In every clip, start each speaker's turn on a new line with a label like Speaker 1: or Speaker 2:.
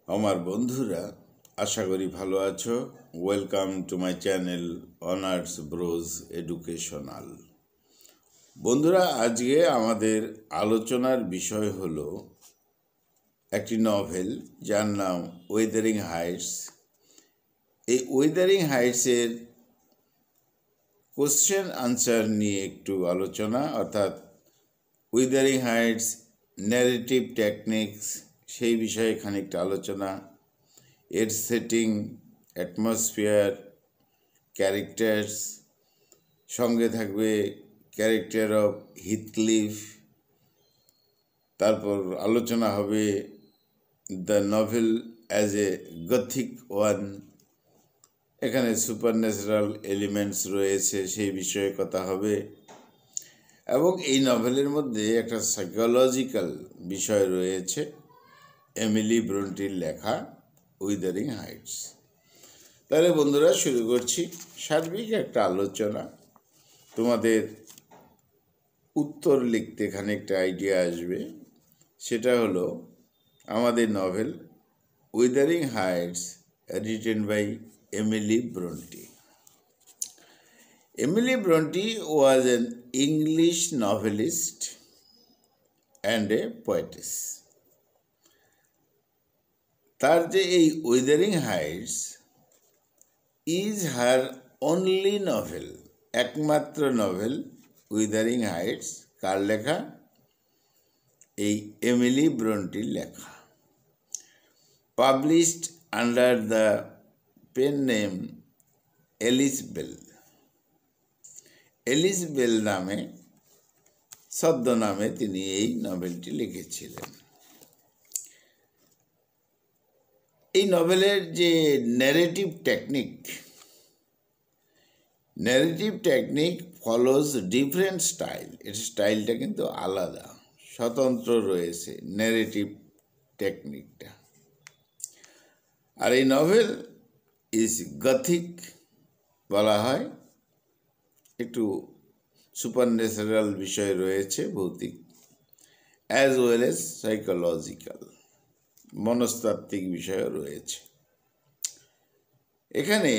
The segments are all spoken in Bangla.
Speaker 1: আমার বন্ধুরা, আশা করি ভালো আছো। Welcome to my channel honours Broz educational. বন্ধুরা, আজকে আমাদের আলোচনার বিষয় হলো একটি নভেল যার নাম ওয়েদারিং হাইটস। এই ওয়েদারিং হাইটসের কোশ্চেন আনসার নিয়ে একটু আলোচনা, অর্থাৎ ওয়েদারিং হাইটস ন্যারেটিভ টেকনিক্স সেই বিষয়ে খানিকটা আলোচনা, এর সেটিং, অ্যাটমসফিয়ার, ক্যারেক্টার্স, সঙ্গে থাকবে ক্যারেক্টার অফ হিথক্লিফ। তারপর আলোচনা হবে the novel as a Gothic one. এখানে সুপারন্যাচারাল এলিমেন্টস রয়েছে, সেই বিষয়ে কথা হবে। এবং এই নভেলের মধ্যে একটা সাইকোলজিক্যাল বিষয় রয়েছে, এমিলি ব্রন্টির লেখা উইদারিং হাইটস। তাহলে বন্ধুরা, শুরু করছি। সার্বিক একটা আলোচনা, তোমাদের উত্তর লিখতে খানিকটা আইডিয়া আসবে। সেটা হলো আমাদের novel Wuthering Heights, written by Emily Bronte. Emily Bronte was an English novelist and a poetess. তার যে এই Wuthering Heights is her only novel, একমাত্র নভেল উইদারিং হাইটস। কার লেখা? এই এমিলি ব্রন্টির লেখা। Published under the pen name Ellis Bell. Ellis Bell নামে, ছদ্মনামে তিনি এই নভেলটি লিখেছিলেন। এই নভেলের যে narrative technique follows different style. এর স্টাইলটা কিন্তু আলাদা, স্বতন্ত্র রয়েছে ন্যারেটিভ টেকনিকটা। আর এই নভেল ইজ গথিক বলা হয়, একটু সুপারন্যাচারাল বিষয় রয়েছে, ভৌতিক, অ্যাজ ওয়েল এজ সাইকোলজিক্যাল, মনস্তাত্ত্বিক বিষয় রয়েছে। এখানে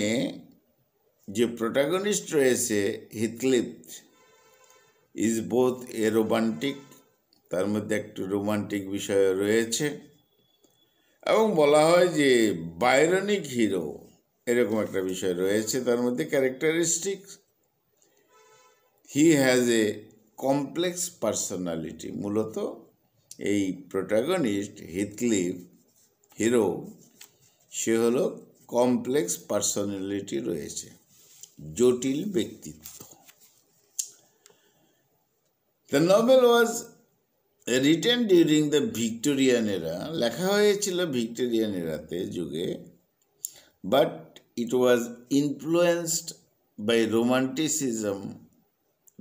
Speaker 1: যে প্রোটাগনিস্ট রয়েছে Heathcliff is both a romantic, তার মধ্যে একটু রোমান্টিক বিষয় রয়েছে, এবং বলা হয় যে বাইরনিক হিরো, এরকম একটা বিষয় রয়েছে তার মধ্যে। Characteristics, he has a complex personality. মূলত এই প্রোটাগনিস্ট হিথক্লিফ, হিরো, সে হলো কমপ্লেক্স পার্সোনালিটি রয়েছে, জটিল ব্যক্তিত্ব। The novel was written during the Victorian era, লেখা হয়েছিল ভিক্টোরিয়ান এরাতে, যুগে। But it was influenced by romanticism,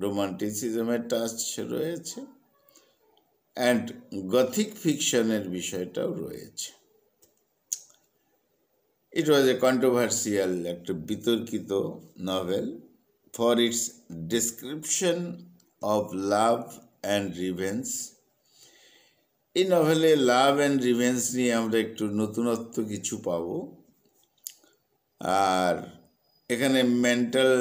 Speaker 1: রোমান্টিসিজমের টাচ রয়েছে, অ্যান্ড গথিক ফিকশনের বিষয়টাও রয়েছে। ইট ওয়াজ এ কন্ট্রোভার্সিয়াল, একটা বিতর্কিত novel for its description of love and revenge. এই নভেলে লাভ অ্যান্ড রিভেঞ্জ নিয়ে আমরা একটু নতুনত্ব কিছু পাব। আর এখানে মেন্টাল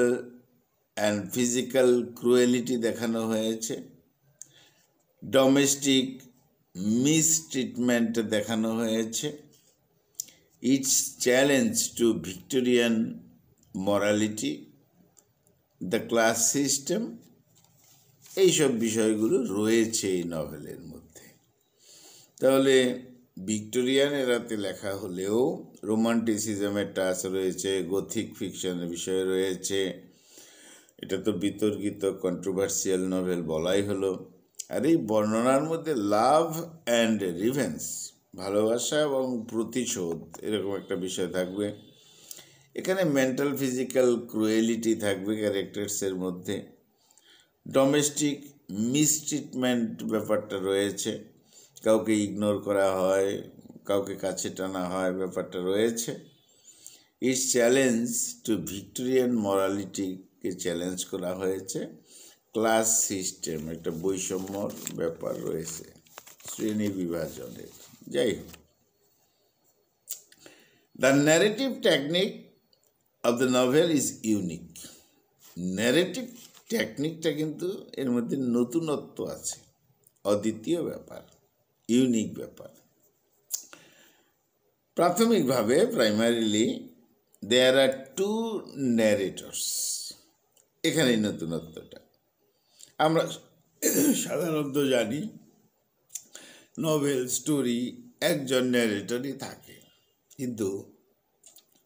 Speaker 1: অ্যান্ড ফিজিক্যাল ক্রুয়েলিটি দেখানো হয়েছে, ডোমেস্টিক মিসট্রিটমেন্ট দেখানো হয়েছে, it's challenge to Victorian morality, the class system, এইসব বিষয়গুলো রয়েছে এই নভেলের মধ্যে। তাহলে ভিক্টোরিয়ান এরাতে লেখা হলেও রোমান্টিসিজমের টাচ রয়েছে, গথিক ফিকশনের বিষয় রয়েছে। এটা তো বিতর্কিত কন্ট্রোভার্সিয়াল নভেল বলাই হলো। আর এই বর্ণনার মধ্যে লাভ অ্যান্ড রিভেঞ্জ, ভালোবাসা এবং প্রতিশোধ, এরকম একটা বিষয় থাকবে। এখানে মেন্টাল ফিজিক্যাল ক্রুয়েলিটি থাকবে ক্যারেক্টার্সের মধ্যে, ডোমেস্টিক মিসট্রিটমেন্ট ব্যাপারটা রয়েছে, কাউকে ইগনোর করা হয়, কাউকে কাছে টানা হয়, ব্যাপারটা রয়েছে। ইটস চ্যালেঞ্জ টু ভিক্টোরিয়ান মরালিটিকে চ্যালেঞ্জ করা হয়েছে, ক্লাস সিস্টেম, একটা বৈষম্যর ব্যাপার রয়েছে, শ্রেণী বিভাজনের। যাই হোক, The narrative technique of the novel is unique. Narrative টেকনিকটা কিন্তু এর মধ্যে নতুনত্ব আছে, অদ্বিতীয় ব্যাপার, ইউনিক ব্যাপার। প্রাথমিকভাবে প্রাইমারিলি দেয়ার আর টু ন্যারেটর্স। এখানেই নতুনত্বটা। আমরা সাধারণত জানি নভেল স্টোরি একজন ন্যারেটরই থাকে, কিন্তু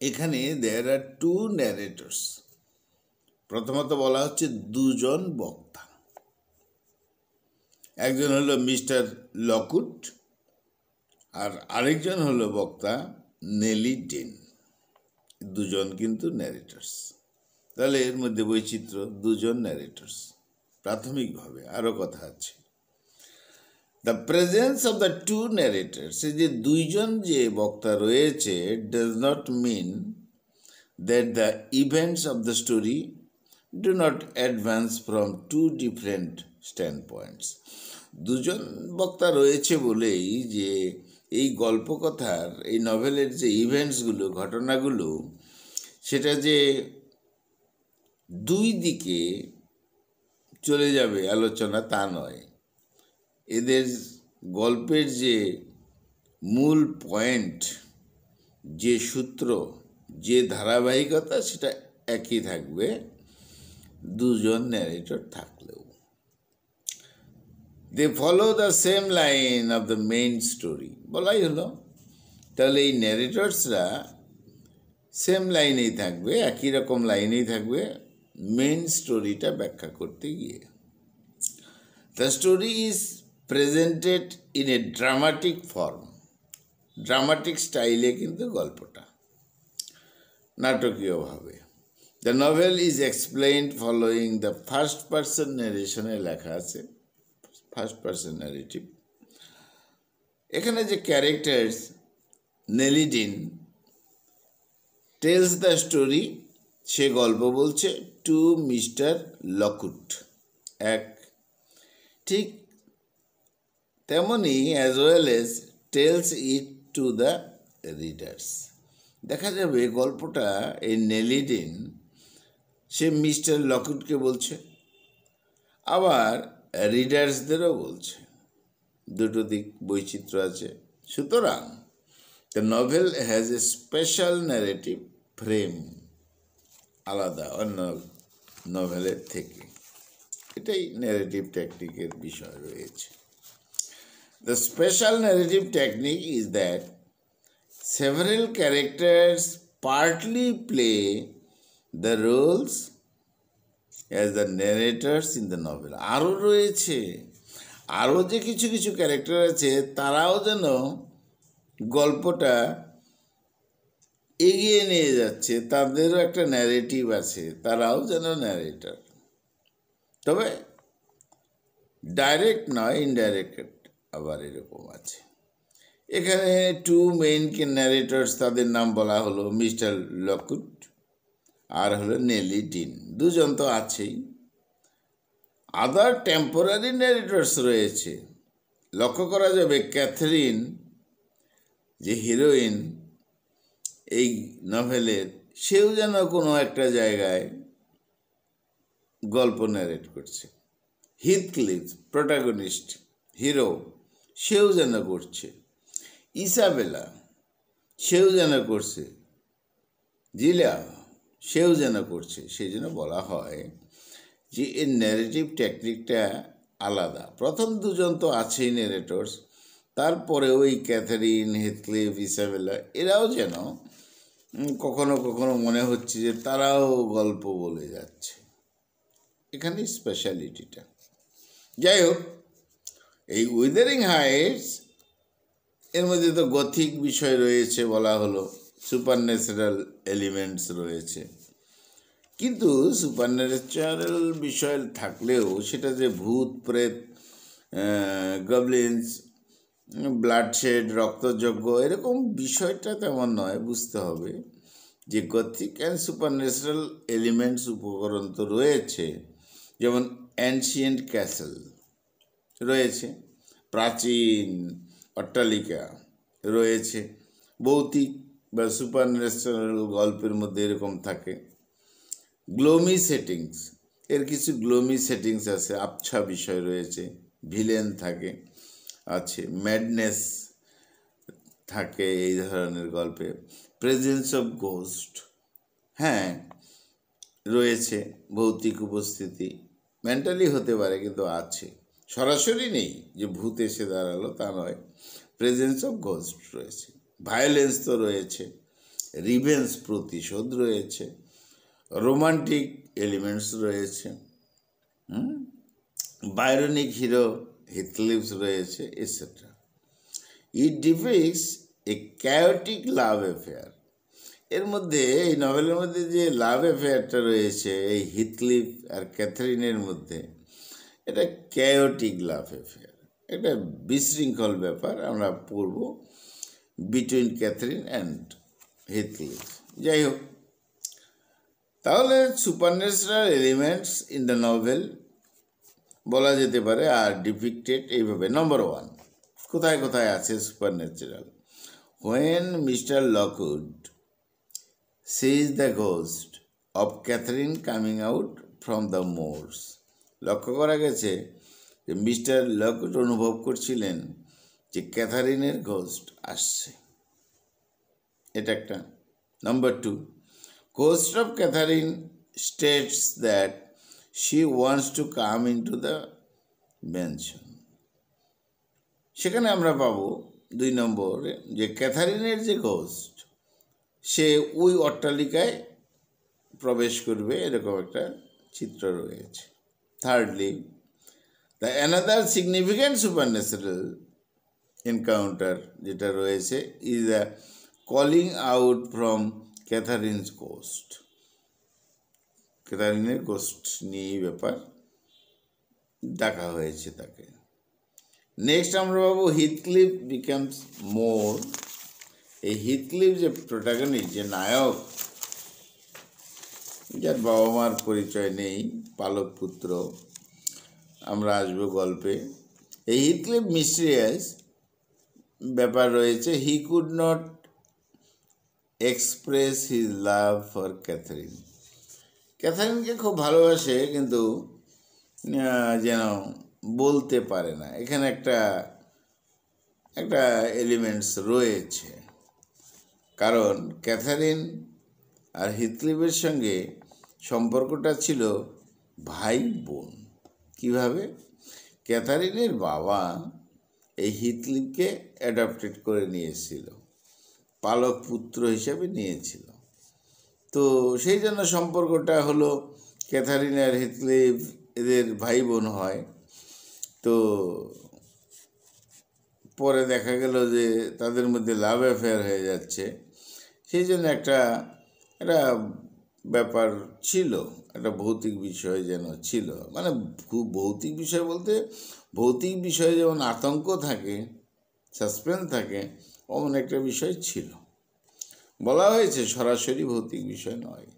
Speaker 1: এখানে দেয়ার আর টু ন্যারেটর্স। প্রথমত বলা হচ্ছে দুজন বক্তা। একজন হলো মিস্টার লকুট আর আরেকজন হলো বক্তা নেলি ডেন। দুজন কিন্তু ন্যারেটর্স। তাহলে এর মধ্যে বৈচিত্র্য, দুজন ন্যারেটর্স প্রাথমিকভাবে। আরও কথা আছে, the presence of the two narrators, এই যে দুইজন যে বক্তা রয়েছে, does not mean that the events of the story do not advance from two different standpoints. দুজন বক্তা রয়েছে বলেই যে এই গল্পকথার, এই নভেলের যে ইভেন্টসগুলো, ঘটনাগুলো, সেটা যে দুই দিকে চলে যাবে আলোচনা তা নয়। এদের গল্পের যে মূল পয়েন্ট, যে সূত্র, যে ধারাবাহিকতা, সেটা একই থাকবে দুজন ন্যারেটর থাকলেও। They follow the same line of the main story, বলাই হলো। তাহলে এই ন্যারেটর্সরা সেম লাইনেই থাকবে, একই রকম লাইনেই থাকবে মেইন স্টোরিটা ব্যাখ্যা করতে গিয়ে। The story is presented in a dramatic form. Dramatic স্টাইলে কিন্তু গল্পটা, নাটকীয়ভাবে। The novel is explained following the first person ন্যারেশনে লেখা আছে, ফার্স্ট পার্সন ন্যারেটিভ। এখানে যে characters Nelly Dean tells the story, সে গল্প বলছে টু মিস্টার লকুট। এক, ঠিক তেমনি as well as tells it to the readers. দেখা যাবে গল্পটা এই নেলি ডেন সে মিস্টার লকুটকে বলছে, আবার রিডার্সদেরও বলছে। দুটো দিক বৈচিত্র্য আছে। সুতরাং the novel has a special narrative frame, আলাদা অন্য নভেলের থেকে। এটাই ন্যারেটিভ টেকনিকের বিষয় রয়েছে। The special narrative technique is that several characters partly play the roles as the narrators in the novel. আরও রয়েছে, আরও যে কিছু কিছু ক্যারেক্টার আছে, তারাও যেন গল্পটা এগিয়ে নিয়ে যাচ্ছে, তাদেরও একটা ন্যারেটিভ আছে, তারাও যেন ন্যারেটার। তবে ডাইরেক্ট নয়, ইনডাইরেক্ট আবার এরকম আছে। এখানে টু মেইন ন্যারেটার্স, তাদের নাম বলা হলো মিস্টার লকুট আর হলো নেলি ডেন। দুজন তো আছেই। আদার টেম্পোরারি ন্যারেটর্স রয়েছে। লক্ষ্য করা যাবে ক্যাথরিন যে হিরোইন এই নভেলের, সেও যেন কোনো একটা জায়গায় গল্প ন্যারেট করছে। হিথক্লিফ প্রোটাগনিস্ট, হিরো, সেও যেন করছে। ইসাবেলা, সেও যেন করছে। জিলা, সেও যেন করছে। সেই জন্য বলা হয় যে এর ন্যারেটিভ টেকনিকটা আলাদা। প্রথম দুজন তো আছেই ন্যারেটর্স, তারপরে ওই ক্যাথারিন, হিথক্লিফ, ইসাবেলা, এরাও যেন কখনো কখনো মনে হচ্ছে যে তারাও গল্প বলে যাচ্ছে। এখানে স্পেশালিটিটা। যাই হোক, এই উইদারিং হাইটস এর মধ্যে তো গথিক বিষয় রয়েছে, বলা হলো সুপারন্যাচারাল এলিমেন্টস রয়েছে। কিন্তু সুপারন্যাচারাল বিষয় থাকলেও সেটা যে ভূত প্রেত, গবলিনস, ব্লাডশেড, রক্তযজ্ঞ, এরকম বিষয়টা তেমন নয়। বুঝতে হবে যে গথিক অ্যান্ড সুপারন্যাচারাল এলিমেন্টস উপকরণ তো রয়েছে। যেমন অ্যানশিয়েন্ট ক্যাসেল রয়েছে, প্রাচীন অট্টালিকা রয়েছে, ভৌতিক বা সুপারন্যাচারাল গল্পের মধ্যে এরকম থাকে। গ্লোমি সেটিংস, এর কিছু গ্লোমি সেটিংস আছে, আবছা বিষয় রয়েছে, ভিলেন থাকে, আছে ম্যাডনেস থাকে এই ধরনের গল্পে। প্রেজেন্স অফ গোস্ট, হ্যাঁ রয়েছে, ভৌতিক উপস্থিতি, মেন্টালি হতে পারে কিন্তু আছে, সরাসরি নেই যে ভূত এসে দাঁড়ালো তা নয়, প্রেজেন্স অফ গোস্ট রয়েছে। ভায়োলেন্স তো রয়েছে, রিভেন্স প্রতিশোধ রয়েছে, রোমান্টিক এলিমেন্টস রয়েছে, বায়োনিক হিরো হিথলিভস রয়েছে, এটসেট্রা। ইট ডিপিক্টস এ ক্যাওটিক লাভ অ্যাফেয়ার। এর মধ্যে এই নভেলের মধ্যে যে লাভ অ্যাফেয়ারটা রয়েছে এই হিথলিফ আর ক্যাথরিনের মধ্যে, এটা ক্যাওটিক লাভ অ্যাফেয়ার, এটা বিশৃঙ্খল ব্যাপার আমরা পড়ব বিটুইন ক্যাথরিন অ্যান্ড হিথলিফ। যাই হোক, তাহলে supernatural elements in the novel বলা যেতে পারে আর ডিপিক্টেড এইভাবে। নম্বর 1, কোথায় কোথায় আছে supernatural? When mister Lockwood sees the ghost of Catherine coming out from the moors, লক্ষ্য করা গেছে যে মিস্টার লকউড অনুভব করছিলেন যে ক্যাথারিনের ঘোস্ট আসছে, এটা একটা। নম্বর 2, ghost of Catherine states that she wants to come into the mansion, সেখানে আমরা পাবো 2 নম্বরে যে ক্যাথারিনের যে ঘোস্ট সে ওই অট্টালিকায় প্রবেশ করবে, এরকম একটা চিত্র রয়েছে। Thirdly, the another significant supernatural encounter যেটা রয়েছে is the calling out from Catherine's ghost, ক্যাথারিনের গোস্ট নিয়ে ব্যাপার ডাকা হয়েছে তাকে। নেক্সট আমরা পাবো হিথক্লিফ বিকামস মোর। এই হিথক্লিফ যে প্রোটাগনিস্ট, যে নায়ক, যার বাবা মার পরিচয় নেই, পালক পুত্র, আমরা আসবো গল্পে। এই হিথক্লিফ মিস্টিরিয়াস ব্যাপার রয়েছে। He could not express his love for Catherine, ক্যাথরিনকে খুব ভালোবাসে কিন্তু যেন বলতে পারে না, এখানে একটা এলিমেন্টস রয়েছে। কারণ ক্যাথারিন আর হিথক্লিফের সঙ্গে সম্পর্কটা ছিল ভাই বোন। কিভাবে? ক্যাথারিনের বাবা এই হিথক্লিফকে অ্যাডপ্টেড করে নিয়েছিল, পালক পুত্র হিসেবে নিয়েছিল, তো সেই জন্য সম্পর্কটা হলো ক্যাথারিন আর হিথক্লিফ এদের ভাই বোন হয়। তো পরে দেখা গেল যে তাদের মধ্যে লাভ অ্যাফেয়ার হয়ে যাচ্ছে, সেই জন্য একটা ব্যাপার ছিল, একটা ভৌতিক বিষয় যেন ছিল। মানে খুব ভৌতিক বিষয় বলতে, ভৌতিক বিষয়ে যেমন আতঙ্ক থাকে, সাসপেন্স থাকে, অমন একটা বিষয় ছিল। বলা হয়েছে সরাসরি ভৌতিক বিষয় নয়,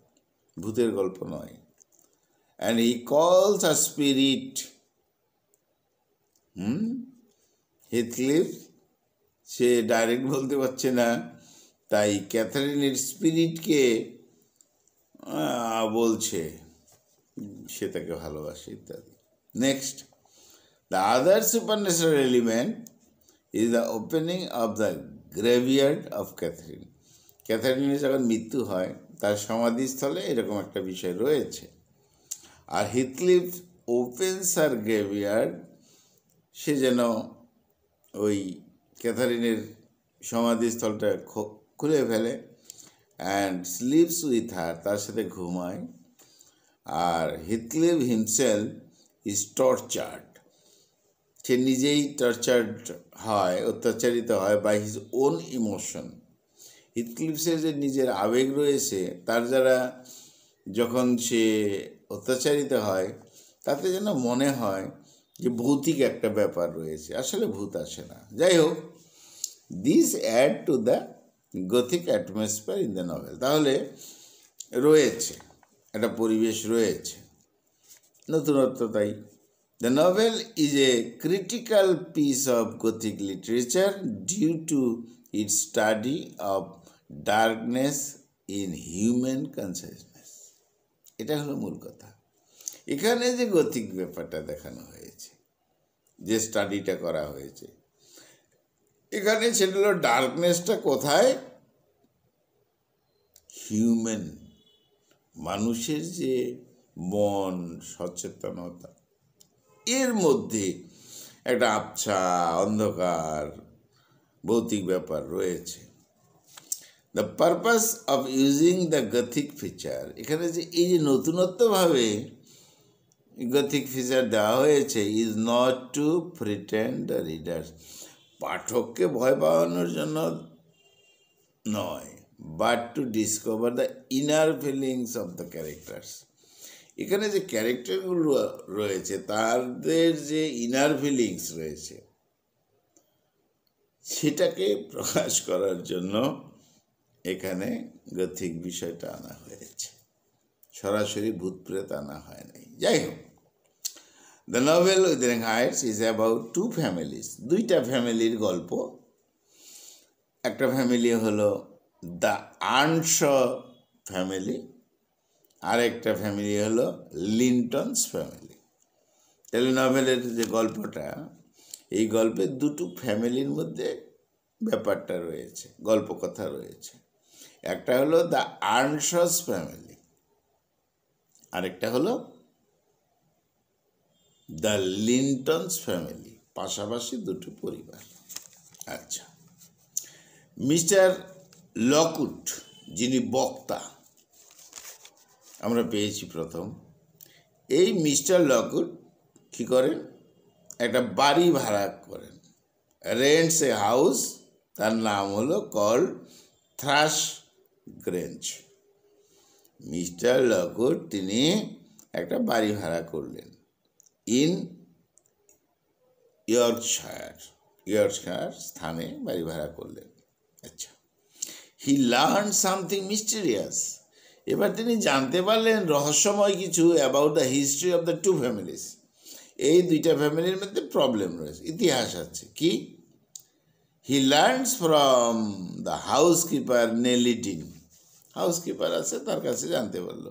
Speaker 1: ভূতের গল্প নয়। অ্যান্ড হি কলস আ স্পিরিট, হিথক্লিফ সে ডাইরেক্ট বলতে পারছে না, তাই ক্যাথারিনের স্পিরিটকে বলছে সে তাকে ভালোবাসে ইত্যাদি। Next, the other supernatural element is the opening of the graveyard of Catherine. ক্যাথারিনের যখন মৃত্যু হয় তার সমাধিস্থলে এরকম একটা বিষয় রয়েছে। আর হিথক্লিফ ওপেন্স আর গ্রেভিয়ার্ড, সে যেন ওই ক্যাথারিনের সমাধিস্থলটা খুলে ফেলে, অ্যান্ড স্লিপস উইথ হার, তার সাথে ঘুমায়। আর হিথক্লিফ হিমসেলফ ইজ টর্চার্ড, সে নিজেই টর্চার্ড হয়, অত্যাচারিত হয় বাই হিজ ওন ইমোশন। হিথক্লিফের যে নিজের আবেগ রয়েছে তার দ্বারা যখন সে অত্যাচারিত হয় তাতে যেন মনে হয় যে ভৌতিক একটা ব্যাপার রয়েছে, আসলে ভূত আসে না। যাই হোক, this add to the gothic atmosphere in the novel. তাহলে রয়েছে একটা পরিবেশ রয়েছে, নতুনত্ব তাই। The novel is a critical piece of gothic literature due to its study of darkness in human consciousness. এটা হলো মূল কথা। এখানে যে গতিক ব্যাপারটা দেখানো হয়েছে, যে স্টাডিটা করা হয়েছে, এখানে সেটা হলো ডার্কনেসটা কোথায়? হিউম্যান, মানুষের যে মন, সচেতনতা, এর মধ্যে একটা আবছা অন্ধকার ভৌতিক ব্যাপার রয়েছে। The purpose of using the Gothic feature, এখানে যে এই যে নতুনত্বভাবে গথিক ফিচার দেওয়া হয়েছে, is not to pretend the readers, পাঠককে ভয় পাওয়ানোর জন্য নয়, but to discover the inner feelings of the characters. এখানে যে ক্যারেক্টারগুলো রয়েছে তাদের যে ইনার ফিলিংস রয়েছে সেটাকে প্রকাশ করার জন্য এখানে গথিক বিষয়টা আনা হয়েছে, সরাসরি ভূত প্রেত আনা হয় নাই। যাই হোক, the novel Wuthering Heights is about two families, দুইটা ফ্যামিলির গল্প। একটা ফ্যামিলি হলো দ্য আর্নশ ফ্যামিলি, আর একটা ফ্যামিলি হলো লিন্টনস ফ্যামিলি। তাহলে নভেলের যে গল্পটা, এই গল্পে দুটো ফ্যামিলির মধ্যে ব্যাপারটা রয়েছে, গল্পকথা রয়েছে। একটা হলো দ্য আর্নশস ফ্যামিলি, আরেকটা হলো দ্য লিন্টনস ফ্যামিলি, পাশাপাশি দুটো পরিবার। আচ্ছা, মিস্টার লকউড যিনি বক্তা আমরা পেয়েছি প্রথম, এই মিস্টার লকউড কী করেন? একটা বাড়ি ভাড়া করেন, রেন্টস এ হাউস, তার নাম হলো call trash Grange. Mister Lockwood তিনি একটা বাড়ি ভাড়া করলেন ইন ইয়র্কশায়ার স্থানে বাড়ি ভাড়া করলেন। আচ্ছা, হি লার্ন সামথিং মিস্টেরিয়াস, এবার তিনি জানতে পারলেন রহস্যময় কিছু about the history of the two families. এই দুইটা ফ্যামিলির মধ্যে প্রবলেম রয়েছে, ইতিহাস আছে। কি? He learns from the housekeeper Nelly Dean, housekeeper আছে তার কাছে জানতে পারলো,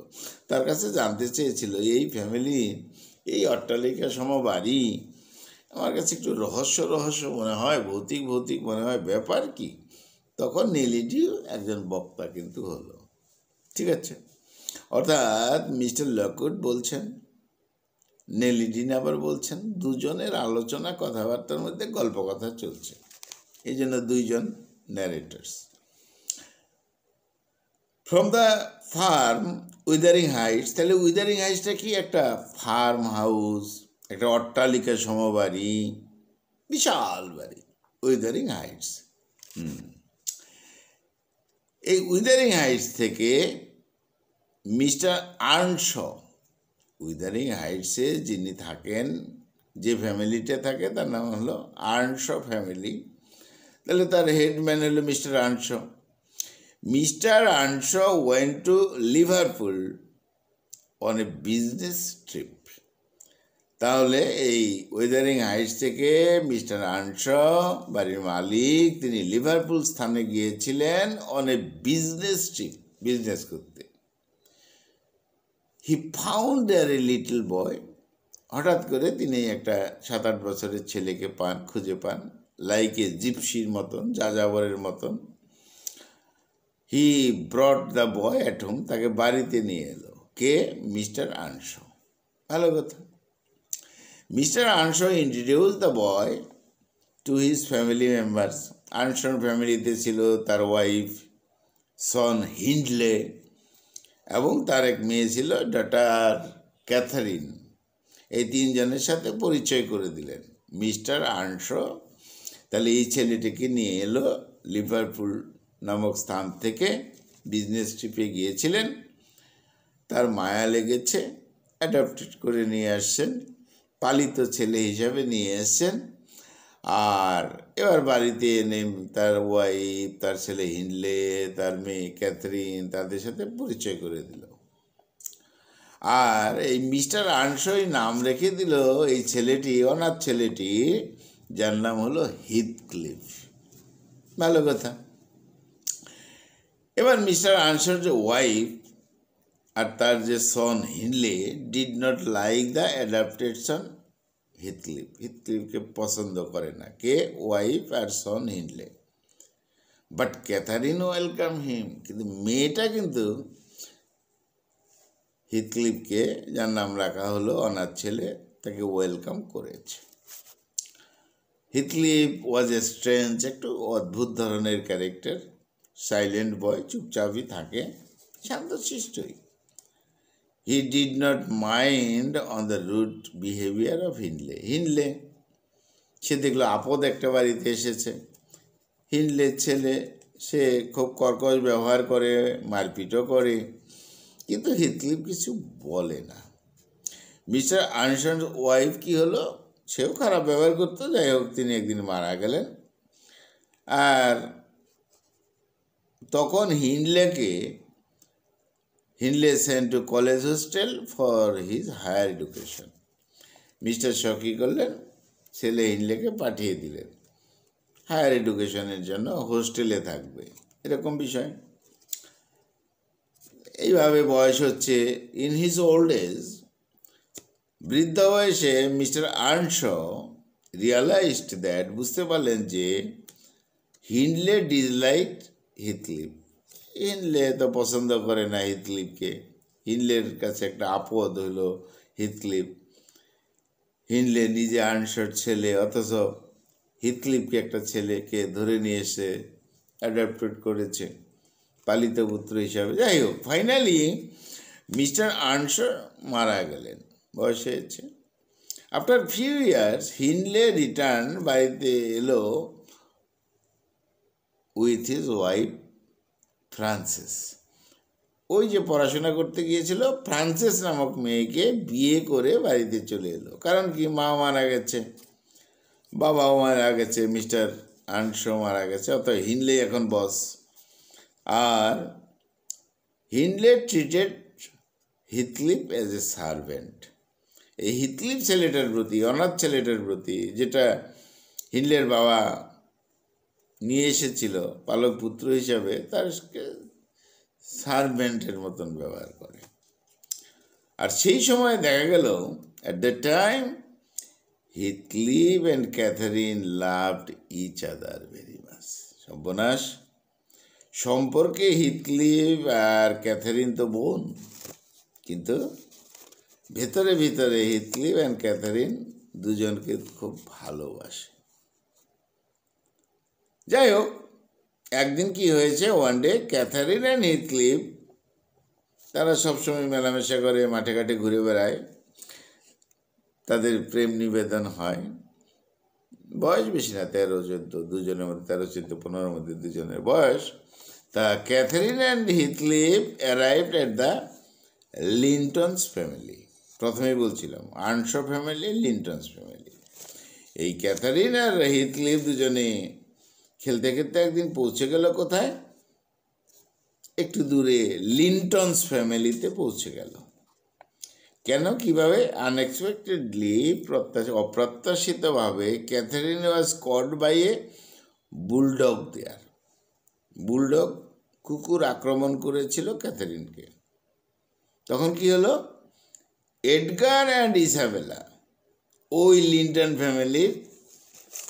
Speaker 1: তার কাছে জানতে চেয়েছিল এই ফ্যামিলি, এই অট্টালিকা সম বাড়ি, আমার কাছে একটু রহস্য রহস্য মনে হয়, ভৌতিক ভৌতিক মনে হয়, ব্যাপার কি? তখন নেলিডিও একজন বক্তা কিন্তু হলো। ঠিক আছে, অর্থাৎ মিস্টার লকউড বলছেন, নেলিডিন আবার বলছেন, দুজনের আলোচনা কথাবার্তার মধ্যে গল্প কথা চলছে, এই জন্য দুইজন narrators. From the farm Wuthering Heights, তাহলে উইদারিং হাইটসটা কি? একটা ফার্ম হাউস, একটা অট্টালিকা সমবাড়ি, বিশাল বাড়ি, উইদারিং হাইটস। এই উইদারিং হাইটস থেকে মিস্টার আর্নশ, উইদারিং হাইটসে যিনি থাকেন, যে ফ্যামিলিতে থাকে তার নাম হলো আর্নশ ফ্যামিলি, তাহলে তার হেডম্যান হলো Mister Earnshaw. Mister Earnshaw went to Liverpool on a business trip. তাহলে এই উইদারিং হাইটস থেকে মিস্টার আর্নশ, বাড়ির মালিক, তিনি লিভারপুল স্থানে গিয়েছিলেন on a business trip, business করতে। He found there a little boy, হঠাৎ করে তিনি একটা 7-8 বছরের ছেলেকে পান, খুঁজে পান, লাইক এ জিপসির মতন, যাযাবরের মতন। He brought the boy at home, তাকে বাড়িতে নিয়ে এলো। কে? Mister Earnshaw. ভালো কথা। Mister Earnshaw introduce the boy to his family members. আর্নশর ফ্যামিলিতে ছিল তার ওয়াইফ, সন হিন্ডলে, এবং তার এক মেয়ে ছিল ডটার ক্যাথারিন। এই তিনজনের সাথে পরিচয় করে দিলেন মিস্টার আর্নশ। তাহলে এই ছেলেটিকে নিয়ে এলো লিভারপুল নামক স্থান থেকে, বিজনেস ট্রিপে গিয়েছিলেন, তার মায়া লেগেছে, অ্যাডাপ্টেড করে নিয়ে আসছেন, পালিত ছেলে হিসাবে নিয়ে এসছেন। আর এবার বাড়িতে এনে তার ওয়াইফ, তার ছেলে হিন্ডলে, তার মেয়ে ক্যাথরিন, তাদের সাথে পরিচয় করে দিল। আর এই মিস্টার আর্নশই নাম রেখে দিল এই ছেলেটি, অনাথ ছেলেটি, যার নাম হলো হিথক্লিফ। ভালো কথা। এবার মিস্টার আনসার যে ওয়াইফ আর তার যে son Hindley did not like the adopted son Heathcliff. হিথক্লিফকে পছন্দ করে না কে? ওয়াইফ আর son Hindley. But Catherine welcome him, কিন্তু মেয়েটা কিন্তু হিথক্লিফকে, যার নাম রাখা হলো অনাথ ছেলে, তাকে ওয়েলকাম করেছে। হিথক্লিফ ওয়াজ এ স্ট্রেঞ্জ, একটু অদ্ভুত ধরনের ক্যারেক্টার, সাইলেন্ট বয়, চুপচাপই থাকে, শান্তশিষ্টই। He did not mind on the rude behaviour of Hindley. Hindley সে দেখলো আপদ একটা বাড়িতে এসেছে, হিনলের ছেলে, সে খুব কর্কশ ব্যবহার করে, মারপিটও করে, কিন্তু হিথক্লিফ কিছু বলে না। মিস্টার আনসার ওয়াইফ কি হলো, সেও খারাপ ব্যবহার করতো, যাই হোক তিনি একদিন মারা গেলেন। আর তখন Hindley sent to college hostel for his higher education. Mister Shaw কী করলেন, ছেলে হিনলেকে পাঠিয়ে দিলেন হায়ার এডুকেশনের জন্য, হোস্টেলে থাকবে, এরকম বিষয়। এইভাবে বয়স হচ্ছে। ইন হিজ ওল্ড এজ, বৃদ্ধ বয়সে মিস্টার আর্নশ রিয়ালাইজড দ্যাট, বুঝতে পারলেন যে হিনলে ডিসলাইক হিথক্লিফ। হিনলে তো পছন্দ করে না হিথক্লিফকে, হিনলের কাছে একটা আপদ হলো হিথক্লিফ। হিনলে নিজে আর্নশর ছেলে, অথচ হিথক্লিফকে একটা ছেলেকে ধরে নিয়ে এসে অ্যাডাপ্টেড করেছে পালিত পুত্র হিসাবে। যাই হোক, ফাইনালি মিস্টার আর্নশর মারা গেলেন, বয়স হয়েছে। আফটার ফিউ ইয়ার্স হিনলে রিটার্ন, বাড়িতে এলো উইথ হিজ ওয়াইফ ফ্রান্সিস। ওই যে পড়াশোনা করতে গিয়েছিল, ফ্রান্সিস নামক মেয়েকে বিয়ে করে বাড়িতে চলে এলো। কারণ কি, মা মারা গেছে, বাবাও মারা গেছে, মিস্টার আর্নশ মারা গেছে, অত হিনলে এখন বস। আর হিনলে treated Heathcliff as a servant. এই হিথক্লিফ ছেলেটার প্রতি, অনাথ ছেলেটার প্রতি, যেটা হিনলের বাবা নিয়ে এসেছিল পালক পুত্র হিসাবে, তার সার্ভেন্টের মতন ব্যবহার করে। আর সেই সময় দেখা গেল, at the time Heathcliff and Catherine loved each other very much. সর্বনাশ, সম্পর্কে হিথক্লিফ আর ক্যাথারিন তো বোন, কিন্তু ভেতরে ভিতরে হিথক্লিফ অ্যান্ড ক্যাথারিন দুজনকে খুব ভালোবাসে। যাই হোক, একদিন কি হয়েছে, one day Catherine and Heathcliff, তারা সবসময় মেলামেশা করে, মাঠে ঘাটে ঘুরে বেড়ায়, তাদের প্রেম নিবেদন হয়। বয়স বেশি না, 13-14, দুজনের মধ্যে 13-14-15 মধ্যে দুজনের বয়স। তা Catherine and Heathcliff arrived at the Lintons family. প্রথমেই বলছিলাম আর্নশ ফ্যামিলি, লিন্টনস ফ্যামিলি। এই ক্যাথারিন আর হিথক্লিফ দুজনে খেলতে খেলতে একদিন পৌঁছে গেল কোথায়, একটু দূরে লিন্টনস ফ্যামিলিতে পৌঁছে গেল। কেন, কিভাবে? আনএক্সপেক্টেডলি, অপ্রত্যাশিতভাবে Catherine was caught by a bulldog there. Bulldog, কুকুর আক্রমণ করেছিল ক্যাথারিনকে। তখন কি হলো, এডগার অ্যান্ড ইসাবেলা, ওই লিন্টন ফ্যামিলির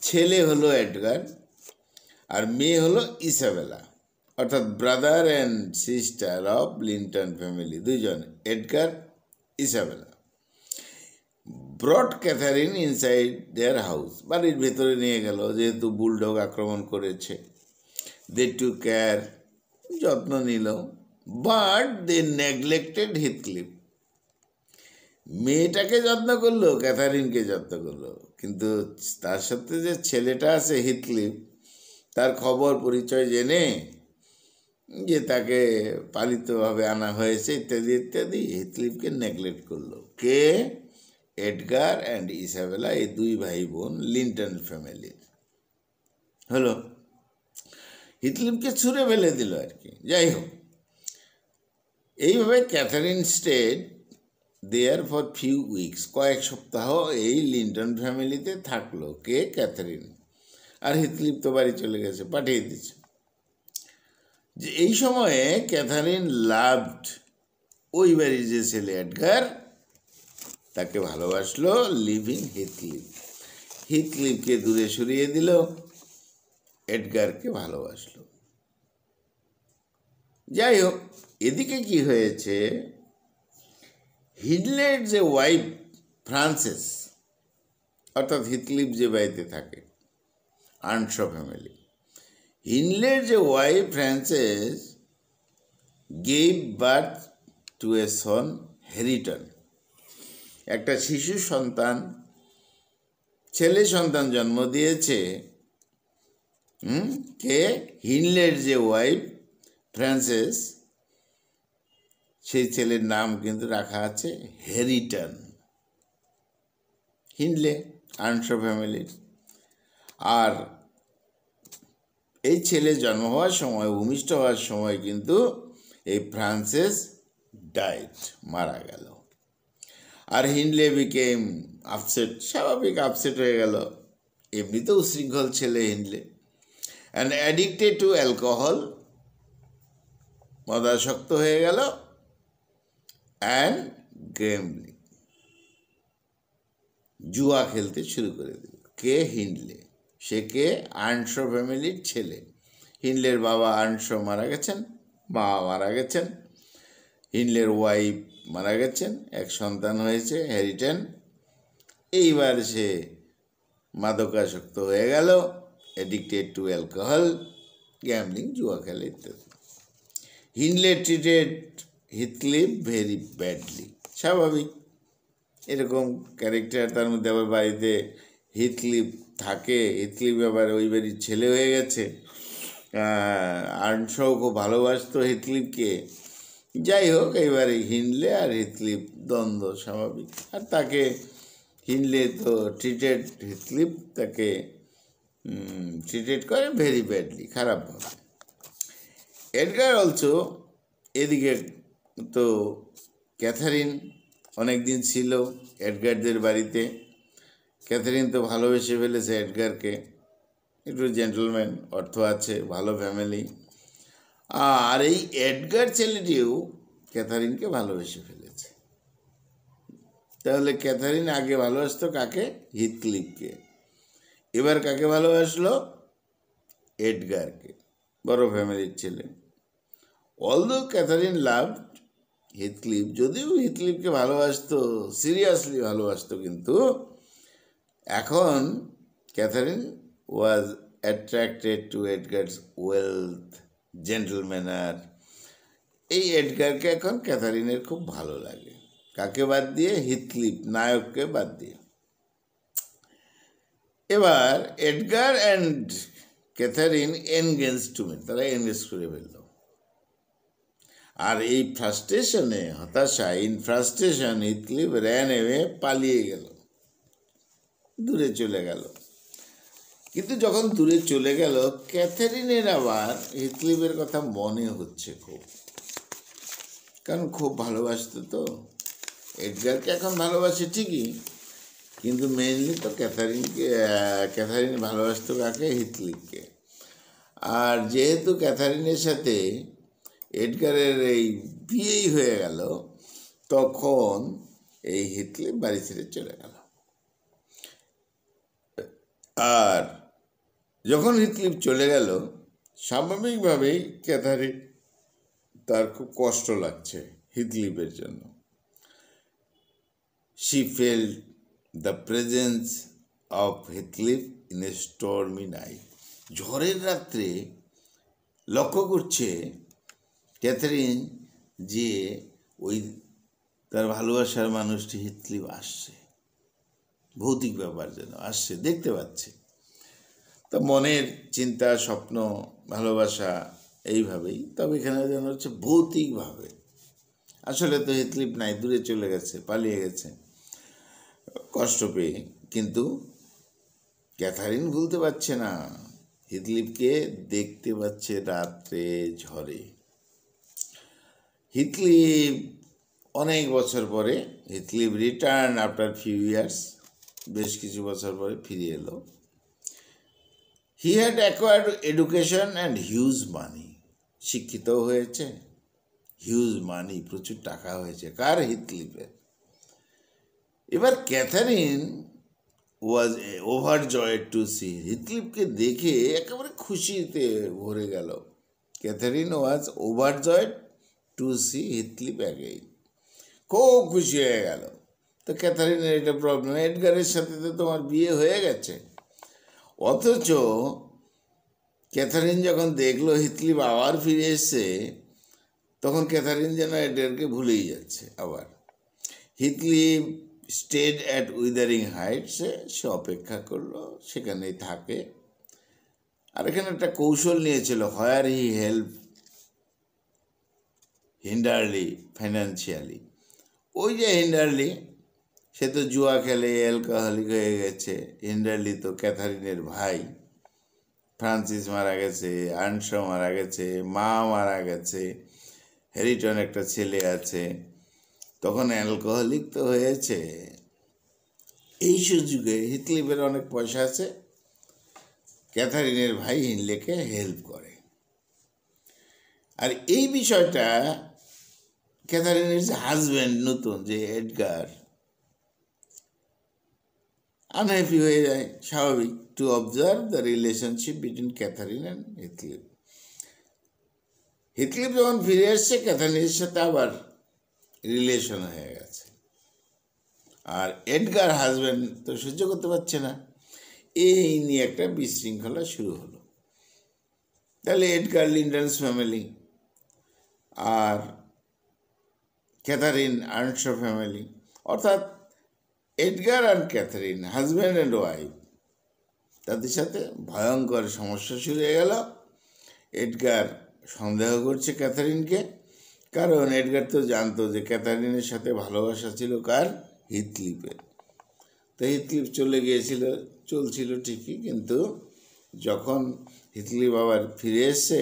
Speaker 1: ছেলে হলো এডগার আর মেয়ে হলো ইসাবেলা, অর্থাৎ brother and sister of Linton family, দুজন, Edgar, Isabella, brought Catherine inside their house, বাড়ির ভেতরে নিয়ে গেল, যেহেতু বুলডগ আক্রমণ করেছে। দে টুক কেয়ার, যত্ন নিল, বাট দে নেগলেক্টেড হিথক্লিফ। মেয়েটাকে যত্ন করলো, ক্যাথারিনকে যত্ন করলো, কিন্তু তার সাথে যে ছেলেটা আছে হিথক্লিফ, তার খবর পরিচয় জেনে যে তাকে পালিতভাবে আনা হয়েছে ইত্যাদি ইত্যাদি, হিথক্লিফকে নেগলেক্ট করলো। কে? এডগার অ্যান্ড ইসাবেলা, এই দুই ভাই বোন লিন্টন ফ্যামিলির। হলো, হিথক্লিফকে ছুঁড়ে ফেলে দিল আর কি। যাই হোক, এইভাবে Catherine stayed there for few weeks, কয়েক সপ্তাহ এই লিন্টন ফ্যামিলিতে থাকলো। কে? ক্যাথারিন। আর হিথক্লিফ তো বাড়ি চলে গেছে, পাঠিয়ে দিচ্ছে। যে এই সময়ে ক্যাথারিন লাভড ওই বাড়ির যে ছেলে এডগার তাকে ভালোবাসলো, লিভিং হিথক্লিফ। হিথক্লিফকে দূরে সরিয়ে দিল, এডগারকে ভালোবাসলো। যাই হোক, এদিকে কি হয়েছে, হিডলের যে ওয়াইফ ফ্রান্সেস, অর্থাৎ হিথক্লিফ যে বাড়িতে থাকে, আর্নশ ফ্যামিলি, হিনলের যে wife Frances gave birth to a son Hareton, একটা শিশু সন্তান, ছেলে সন্তান জন্ম দিয়েছে। কে? হিনলের যে ওয়াইফ ফ্রান্সেস, সেই ছেলের নাম কিন্তু রাখা আছে হ্যারিটন। হিনলে আর্নশ ফ্যামিলির। আর এই ছেলে জন্ম হওয়ার সময়, ভূমিষ্ঠ হওয়ার সময় কিন্তু এই ফ্রান্সেস ডাইড, মারা গেল। আর হিনলে বিকেম আপসেট, স্বাভাবিক আপসেট হয়ে গেল, এমনিতেও উশৃঙ্খল ছেলে হিনলে, অ্যান্ড অ্যাডিক্টেড টু অ্যালকোহল, মদাসক্ত হয়ে গেল, অ্যান্ড গ্যাম্বলিং, জুয়া খেলতে শুরু করে দিল। কে? হিনলে। সে কে? আর্নশ ফ্যামিলির ছেলে। হিনলের বাবা আর্নশ মারা গেছেন, মা মারা গেছেন, হিনলের ওয়াইফ মারা গেছেন, এক সন্তান হয়েছে হ্যারিটন। এইবার সে মাদকাসক্ত হয়ে গেল, অ্যাডিক্টেড টু অ্যালকোহল, গ্যাম্বলিং, জুয়া খেলে ইত্যাদি। হিনলে ট্রিটেড হিথক্লিফ ভেরি ব্যাডলি, স্বাভাবিক এরকম ক্যারেক্টার। তার মধ্যে আবার বাড়িতে হিথক্লিফ থাকে, হিথক্লিফ আবার ওই বাড়ির ছেলে হয়ে গেছে। আর্নশও খুব ভালোবাসতো হিথক্লিফকে। যাই হোক, এইবারে হিনলে আর হিথক্লিফ দ্বন্দ্ব স্বাভাবিক। আর তাকে হিনলে তো ট্রিটেড, হিথক্লিফ তাকে ট্রিটেড করে ভেরি ব্যাডলি, খারাপভাবে। এডগার অলসো, এদিকে তো ক্যাথারিন অনেক দিন ছিল এডগারদের বাড়িতে। ক্যাথারিন তো ভালোবেসে ফেলেছে এডগারকে, একটু জেন্টলম্যান, অর্থ আছে, ভালো ফ্যামিলি। আর এই এডগার ছেলেটিও ক্যাথারিনকে ভালোবেসে ফেলেছে। তাহলে ক্যাথারিন আগে ভালোবাসতো কাকে? হিথক্লিফকে। এবার কাকে ভালোবাসলো? এডগারকে, বড় ফ্যামিলির ছেলে। অলদো ক্যাথারিন লাভড হিথক্লিফ, যদিও হিথক্লিফকে ভালোবাসতো, সিরিয়াসলি ভালোবাসতো, কিন্তু এখন Catherine was attracted to Edgar's wealth, জেন্টলম্যানার। এই এডগারকে এখন ক্যাথারিনের খুব ভালো লাগে। কাকে বাদ দিয়ে? হিথক্লিফ, নায়ককে বাদ দিয়ে। এবার Edgar and Catherine engage to meet, তারা এনগেজ করে ফেলল। আর এই ফ্রাস্ট্রেশনে, হতাশা, in frustration, Heathcliff ran away, পালিয়ে গেল, দূরে চলে গেল। কিন্তু যখন দূরে চলে গেল, ক্যাথারিনের আবার হিথক্লিফের কথা মনে হচ্ছে খুব, কারণ খুব ভালোবাসতো তো। এডগারকে এখন ভালোবাসে ঠিকই, কিন্তু মেইনলি তো ক্যাথারিন ভালোবাসতো কাকে? হিথক্লিফকে। আর যেহেতু ক্যাথারিনের সাথে এডগারের এই বিয়েই হয়ে গেল, তখন এই হিথক্লিফ বাড়ি ছেড়ে চলে গেল। আর যখন হিথক্লিফ চলে গেল, স্বাভাবিকভাবেই ক্যাথারিন, তার খুব কষ্ট লাগছে হিথক্লিফের জন্য। She felt the presence of Heathcliff in a stormy night. ঝড়ের রাত্রে লক্ষ্য করছে ক্যাথারিন যে ওই তার ভালোবাসার মানুষটি হিথক্লিফ আসছে, ভৌতিক ব্যাপার যেন আসছে, দেখতে পাচ্ছে। তো মনের চিন্তা, স্বপ্ন, ভালোবাসা এইভাবেই। তবে এখানে যেন হচ্ছে ভৌতিকভাবে, আসলে তো হিথক্লিফ নাই, দূরে চলে গেছে, পালিয়ে গেছে কষ্ট পেয়ে। কিন্তু ক্যাথারিন ভুলতে পারছে না, হিথক্লিফকে দেখতে পাচ্ছে রাত্রে ঝড়ে। হিথক্লিফ অনেক বছর পরে, Heathcliff return after few years, বেশ কিছু বছর পরে ফিরে এলো। He had acquired education and huge money. শিক্ষিতও হয়েছে, হিউজ মানি, প্রচুর টাকা হয়েছে কার? হিথক্লিফের। এবার Catherine was overjoyed to see, হিথক্লিফকে দেখে একেবারে খুশিতে ভরে গেল। Catherine was overjoyed to see Heathcliff again, খুব খুশি হয়ে গেল। তো ক্যাথারিনের এটা প্রবলেম, এডগারের সাথে তো তোমার বিয়ে হয়ে গেছে। অথচ ক্যাথারিন যখন দেখলো হিথক্লিফ আবার ফিরে এসছে, তখন ক্যাথারিন যেন এডগারকে ভুলেই যাচ্ছে আবার। হিথক্লিফ স্টেড অ্যাট উইদারিং হাইটসে, সে অপেক্ষা করলো, সেখানেই থাকে। আর এখানে একটা কৌশল নিয়েছিল, হোয়ার হি হেল্প হিন্ডারলি ফাইন্যান্সিয়ালি। ওই যে হিন্ডারলি, সে তো জুয়া খেলে অ্যালকোহলিক হয়ে গেছে। হিন্ডারলি তো ক্যাথারিনের ভাই, ফ্রান্সিস মারা গেছে, আর্নশো মারা গেছে, মা মারা গেছে, হ্যারিটন একটা ছেলে আছে, তখন অ্যালকোহলিক তো হয়েছে। এই সুযোগে হিথক্লিফের অনেক পয়সা আছে, ক্যাথারিনের ভাই হিনলেকে হেল্প করে। আর এই বিষয়টা ক্যাথারিনের যে হাজব্যান্ড নতুন যে এডগার, আনহ্যাপি হয়ে যায়, স্বাভাবিক, to observe the relationship between Catherine and Heathcliff. Heathcliff যখন ফিরে এসছে, ক্যাথারিনের সাথে আবার রিলেশন হয়ে গেছে। আর এডগার হাজব্যান্ড তো সহ্য করতে পারছে না, এই নিয়ে একটা বিশৃঙ্খলা শুরু হলো। তাহলে এডগার লিন্ডেন্স ফ্যামিলি আর ক্যাথারিন আর্নশো ফ্যামিলি, অর্থাৎ এডগার আর ক্যাথারিন হাজব্যান্ড অ্যান্ড ওয়াইফ, তাদের সাথে ভয়ঙ্কর সমস্যা শুরু হয়ে গেল। এডগার সন্দেহ করছে ক্যাথারিনকে, কারণ এডগার তো জানতো যে ক্যাথারিনের সাথে ভালোবাসা ছিল কার? হিথক্লিফের। তো হিথক্লিফ চলে গিয়েছিল, চলছিল ঠিকই, কিন্তু যখন হিথক্লিফ আবার ফিরে এসছে,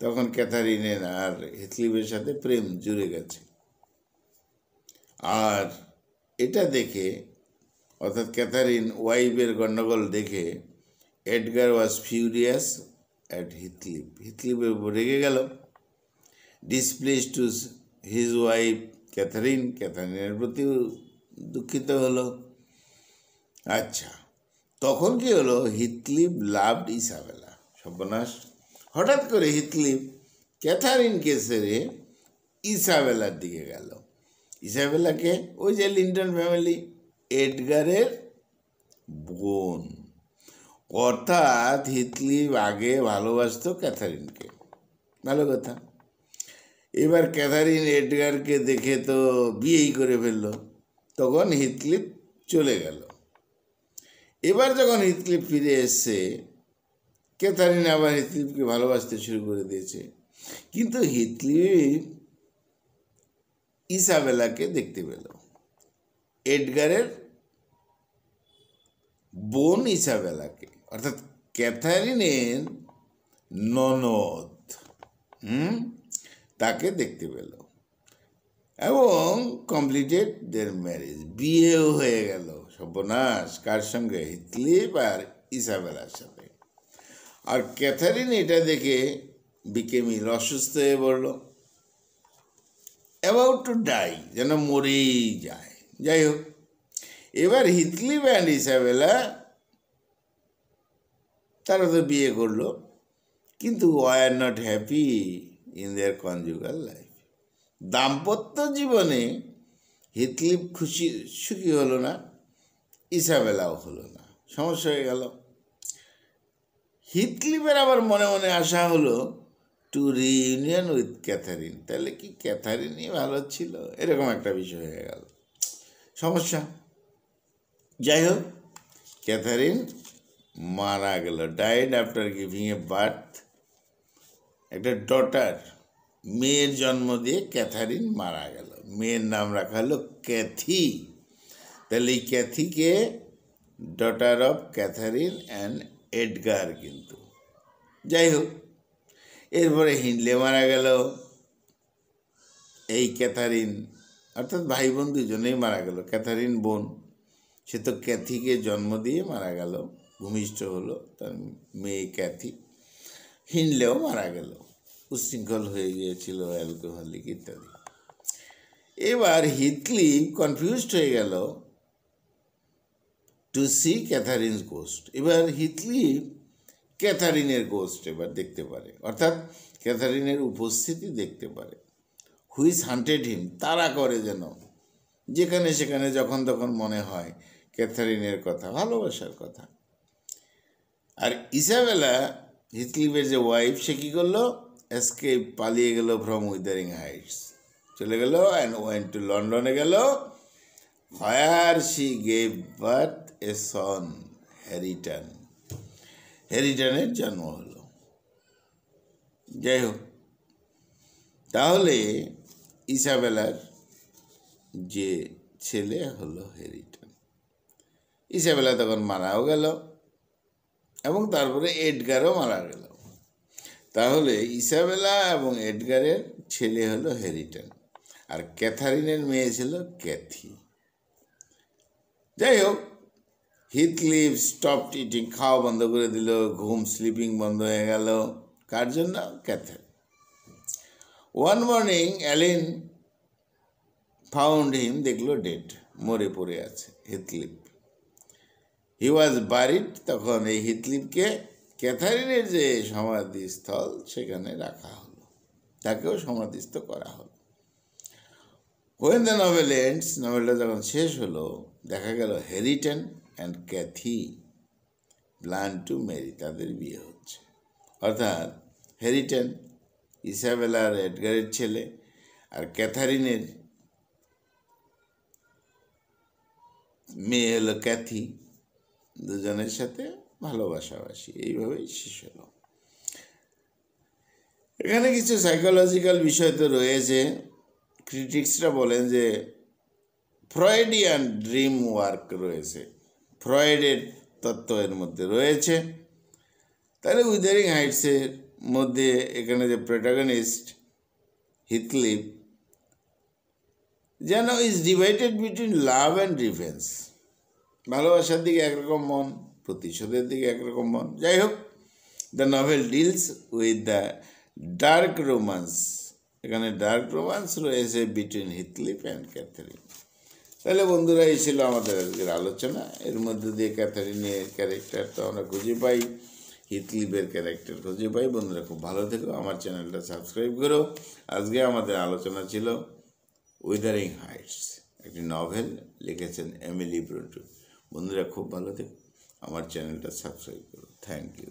Speaker 1: তখন ক্যাথারিনের আর হিথক্লিফের সাথে প্রেম জুড়ে গেছে। আর এটা দেখে, অর্থাৎ ক্যাথারিন ওয়াইফের গণ্ডগোল দেখে, Edgar was furious at Heathcliff, হিথক্লিফের উপর রেগে গেল। Displease to his wife Catherine, ক্যাথারিনের প্রতি দুঃখিত হলো। আচ্ছা, তখন কি হলো? Heathcliff loved Isabella. সর্বনাশ, হঠাৎ করে হিথক্লিফ ক্যাথারিনকে ছেড়ে ইসাবেলার দিকে গেল। ইসাবেলাকে? ওই যে লিন্টন ফ্যামিলি, এডগারের বোন। অর্থাৎ হিথক্লিফ আগে ভালোবাসতো ক্যাথারিনকে, ভালো কথা। এবার ক্যাথারিন এডগারকে দেখে তো বিয়েই করে ফেললো, তখন হিথক্লিফ চলে গেল। এবার যখন হিথক্লিফ ফিরে এসছে, ক্যাথারিন আবার হিথক্লিফকে ভালোবাসতে শুরু করে দিয়েছে। কিন্তু হিথক্লিফ ইসাবেলাকে দেখতে পেল, এডগারের বোন ইসাবেলাকে, অর্থাৎ ক্যাথারিনের ননদ, তাকে দেখতে পেল, এবং কমপ্লিটেড দের ম্যারেজ, বিয়েও হয়ে গেল। সর্বনাশ, কার সঙ্গে? হিথক্লিফ আর ইসাবেলার সাথে। আর ক্যাথারিন এটা দেখে বিকেম ইল, অসুস্থ হয়ে পড়ল, অ্যাবাউট টু ডাই, যেন মরেই যায়। যাই হোক, এবার হিথক্লিফ অ্যান্ড ইসাবেলা, তারা তো বিয়ে করলো, কিন্তু were not happy in their conjugal life. দাম্পত্য জীবনে হিথক্লিফ সুখী হলো না, ইসাবেলাও হলো না, সমস্যা হয়ে গেল। হিথক্লিফের আবার মনে মনে আশা হলো টু রিইউনিয়ন উইথ ক্যাথারিন, তাহলে কি ক্যাথারিনই ভালো ছিল, এরকম একটা বিষয় হয়ে গেল, সমস্যা। যাই হোক, ক্যাথারিন মারা গেল, died after giving a birth, একটা ডটার, মেয়ের জন্ম দিয়ে ক্যাথারিন মারা গেল। মেয়ের নাম রাখা হলো ক্যাথি। তাহলে এই ক্যাথিকে daughter of Catherine and Edgar কিন্তু। যাই হোক, এরপরে হিনলে মারা গেল। এই ক্যাথারিন, অর্থাৎ ভাই বোন দুজনেই মারা গেল। ক্যাথারিন বোন, সে তো ক্যাথিকে জন্ম দিয়ে মারা গেল, ভূমিষ্ঠ হলো তার মেয়ে ক্যাথি। হিনলেও মারা গেল। উচ্ছৃঙ্খল হয়ে গিয়েছিল, অ্যালকোহলিক ইত্যাদি। এবার হিথক্লিফ কনফিউজড হয়ে গেল টু সি ক্যাথারিনস গোস্ট। এবার হিথক্লিফ ক্যাথারিনের গোস্ট এবার দেখতে পারে, অর্থাৎ ক্যাথারিনের উপস্থিতি দেখতে পারে। হুইচ হান্টেড হিম, তাড়া করে যেন, যেখানে সেখানে যখন তখন মনে হয় ক্যাথারিনের কথা, ভালোবাসার কথা। আর ইসাবেলা, হিথক্লিফের যে ওয়াইফ, সে কী করলো? এসকেপ, পালিয়ে গেল ফ্রম উইদারিং হাইটস, চলে গেল অ্যান্ড ওয়েন্ট টু লন্ডনে গেল, হোয়ার she gave birth A son, হ্যারিটন। হ্যারিটনের জন্ম হলো। যাই হোক, তাহলে ইসাবেলার যে ছেলে হলো হ্যারিটন। ইসাবেলা তখন মারাও গেল এবং তারপরে এডগারও মারা গেল। তাহলে ইসাবেলা এবং এডগারের ছেলে হলো হ্যারিটন, আর ক্যাথারিনের মেয়ে ছিল ক্যাথি। যাই হোক, হিথক্লিফ স্টপড ইটিং, খাওয়া বন্ধ করে দিল, ঘুম, স্লিপিং বন্ধ হয়ে গেল। কার জন্য? Catherine. One morning Ellen found him, দেখলো ডেড, মরে পড়ে আছে হিথক্লিফ। হি ওয়াজ বারিড, তখন এই হিথক্লিফকে ক্যাথারিনের যে সমাধিস্থল সেখানে রাখা হলো, তাকেও সমাধিস্থ করা হলো। হোয়েন দ্য নভেল এন্ডস, নভেলটা যখন শেষ হলো, দেখা গেল Hareton and Cathy plan to marry, তাদের বিয়ে হচ্ছে। অর্থাৎ হ্যারিটন ইসাবেলার এডগারের ছেলে, আর ক্যাথারিনের মেয়ে হলো ক্যাথি, দুজনের সাথে ভালোবাসাবাসি, এইভাবেই শেষ হলো। এখানে কিছু সাইকোলজিক্যাল বিষয় তো রয়েছে। ক্রিটিক্সরা বলেন যে ফ্রয়েডিয়ান ড্রিম ওয়ার্ক রয়েছে, ফ্রয়েডের তত্ত্ব এর মধ্যে রয়েছে। তাহলে উইদারিং হাইটসের মধ্যে এখানে যে প্রোটাগনিস্ট হিথক্লিফ যেন is divided between love and revenge, ভালোবাসার দিকে একরকম মন, প্রতিশোধের দিকে একরকম মন। যাই হোক, the novel deals with the dark romance, এখানে ডার্ক রোমান্স রয়েছে বিটুইন হিথক্লিফ অ্যান্ড ক্যাথারিন। তাহলে বন্ধুরা, এই ছিল আমাদের আজকের আলোচনা। এর মধ্যে দিয়ে ক্যাথারিনের ক্যারেক্টার তো আমরা খুঁজে পাই, হিথক্লিফের ক্যারেক্টার খুঁজে পাই। বন্ধুরা, খুব ভালো থেকো, আমার চ্যানেলটা সাবস্ক্রাইব করো। আজকে আমাদের আলোচনা ছিল উইদারিং হাইটস, একটি নভেল, লিখেছেন এমিলি ব্রন্টে। বন্ধুরা, খুব ভালো থেকো, আমার চ্যানেলটা সাবস্ক্রাইব করো। Thank you.